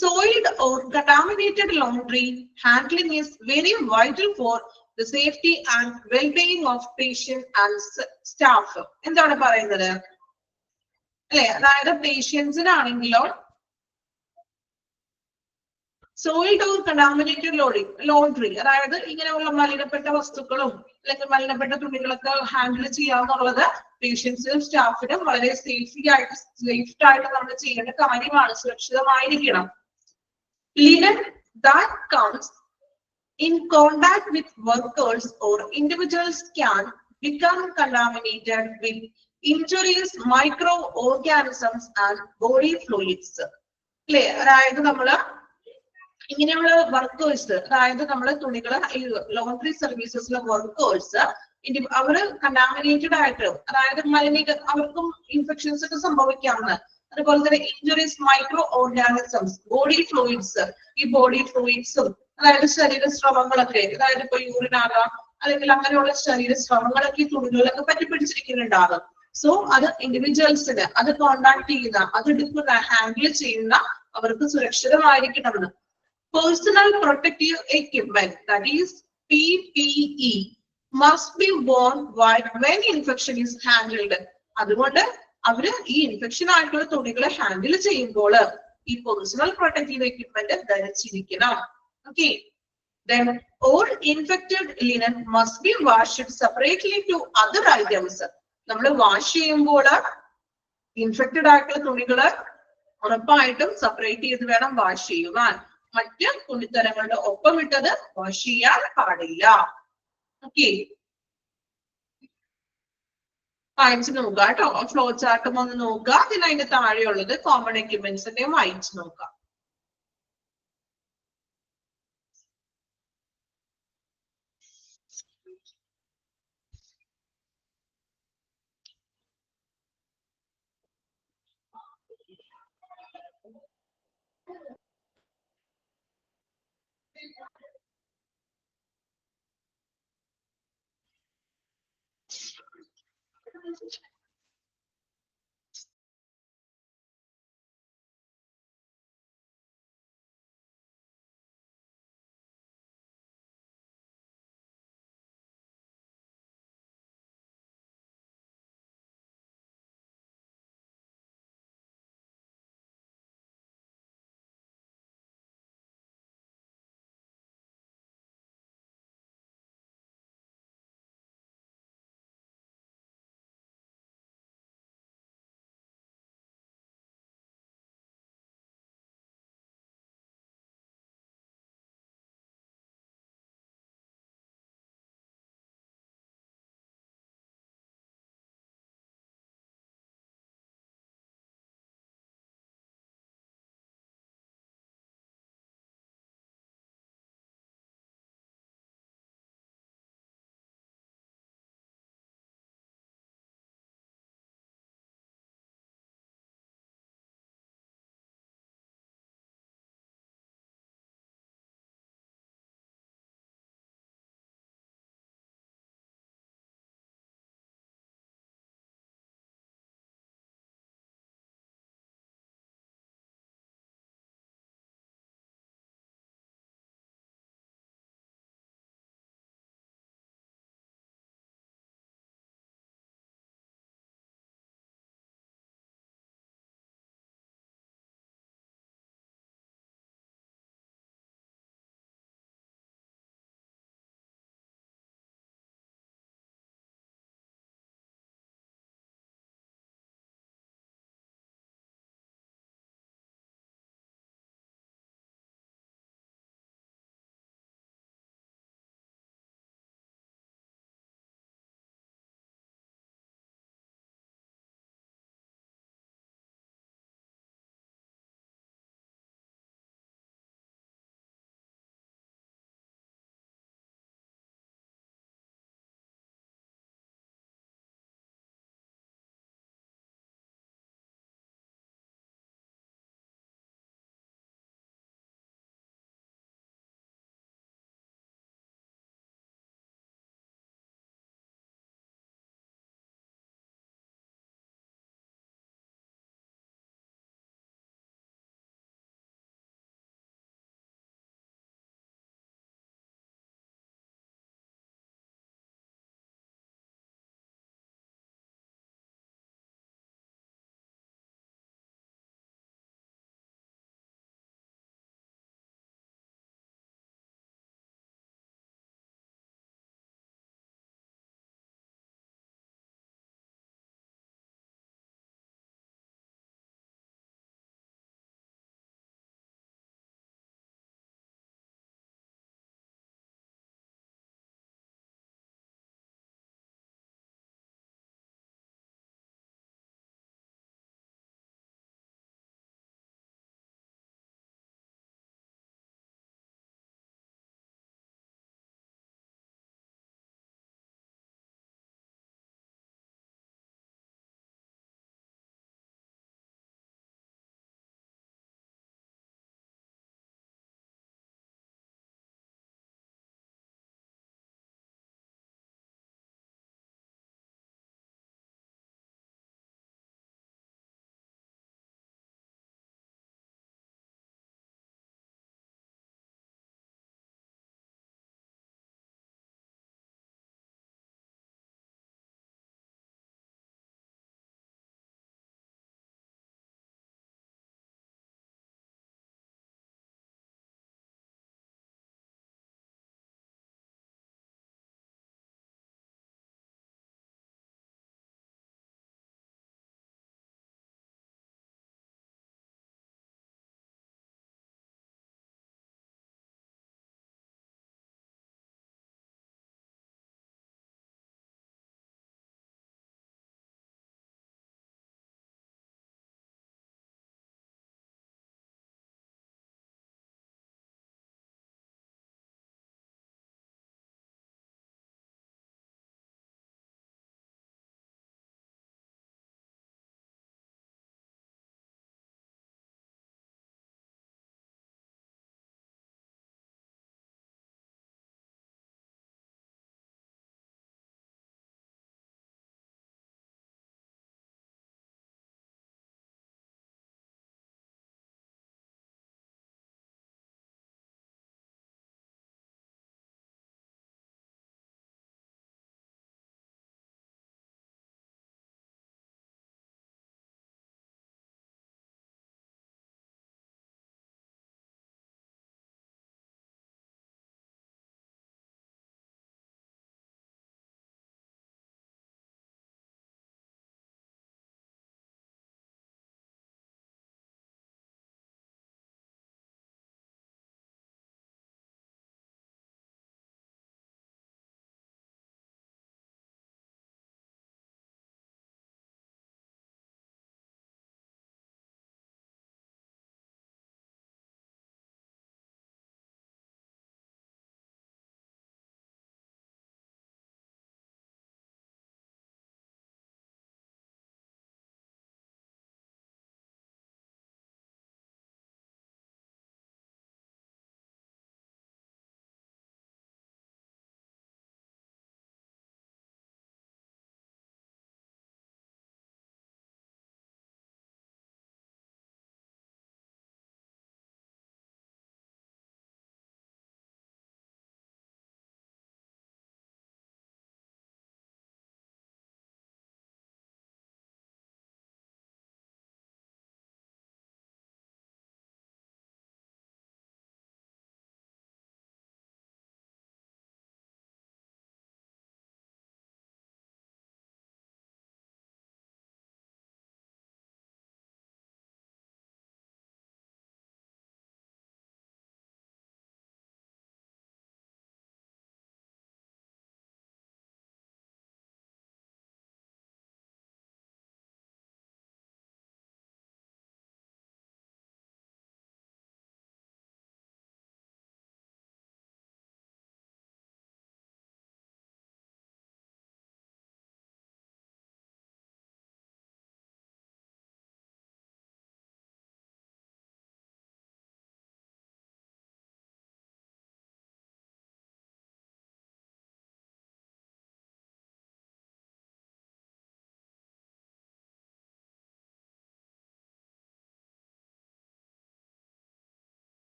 soiled or contaminated laundry handling is very vital for the safety and well-being of patient and staff. എന്താണ് പറയുന്നത് അല്ലെ? അതായത് പേഷ്യൻസിനാണെങ്കിലോ സോയിൽഡ് ഓർ കണ്ടാമിനേറ്റഡ് ലോണ്ടറി, അതായത് ഇങ്ങനെയുള്ള മലിനപ്പെട്ട വസ്തുക്കളും അല്ലെങ്കിൽ മലിനപ്പെട്ട തുണികളൊക്കെ ഹാൻഡിൽ ചെയ്യാന്നുള്ളത് പേഷ്യൻസിനും സ്റ്റാഫിനും വളരെ സേഫ്റ്റി ആയിട്ട് നമ്മൾ ചെയ്യേണ്ട കാര്യമാണ്. സുരക്ഷിതമായിരിക്കണം. Linen that comes in contact with workers or individuals can become contaminated with injurious microorganisms and body fluids. അല്ലേ? അതായത് നമ്മള് ഇങ്ങനെയുള്ള വർക്കേഴ്സ്, അതായത് നമ്മള് തുണികള് ലോണ്ടറി സർവീസസിലെ വർക്കേഴ്സ് അവര് കണ്ടാമിനേറ്റഡ് ആയിട്ട്, അതായത് അവർക്കും ഇൻഫെക്ഷൻസ് ഒക്കെ സംഭവിക്കാവുന്ന, അതുപോലെ തന്നെ injuries micro organisms, body fluids, ഈ ബോഡി ഫ്ലൂയിഡ്സും അതായത് ശരീരസ്രവങ്ങളൊക്കെ, അതായത് ഇപ്പൊ യൂറിൻ ആകാം അല്ലെങ്കിൽ അങ്ങനെയുള്ള ശരീരസ്രവങ്ങളൊക്കെ ഈ തുണികളിലൊക്കെ പറ്റിപ്പിടിച്ചിരിക്കുന്നുണ്ടാകും. സോ അത് ഇൻഡിവിജ്വൽസിന് അത് കോണ്ടാക്ട് ചെയ്യുന്ന, അത് എടുക്കുന്ന, ഹാൻഡിൽ ചെയ്യുന്ന അവർക്ക് സുരക്ഷിതമായിരിക്കണമെന്ന്. Personal protective equipment, that is PPE, must be worn when infection is handled. അതുകൊണ്ട് അവര് ഈ ഇൻഫെക്ഷൻ ആയിട്ടുള്ള തുണികളെ ഹാൻഡിൽ ചെയ്യുമ്പോൾ ഈ പേഴ്സണൽ പ്രൊട്ടക്റ്റീവ് എക്യുപ്മെന്റ് ധരിച്ചിരിക്കണം. Okay. Then all infected linen must be washed separately to other items. നമ്മൾ വാഷ് ചെയ്യുമ്പോൾ infected ആയിട്ടുള്ള തുണികള് ഉറപ്പായിട്ടും സെപ്പറേറ്റ് ചെയ്ത് വേണം വാഷ് ചെയ്യുവാൻ. മറ്റ് തുണിത്തരങ്ങളുടെ ഒപ്പം ഇട്ടത് വാഷ് ചെയ്യാൻ പാടില്ല. ഓക്കെ, വായിച്ചു നോക്കുക കേട്ടോ. ഫ്ലോ ചാർട്ടും ഒന്ന് നോക്കുക. പിന്നെ അതിന്റെ താഴെയുള്ളത് കോമൺ എക്യുപ്മെന്റ്സിന്റെ വായിച്ചു നോക്കാം.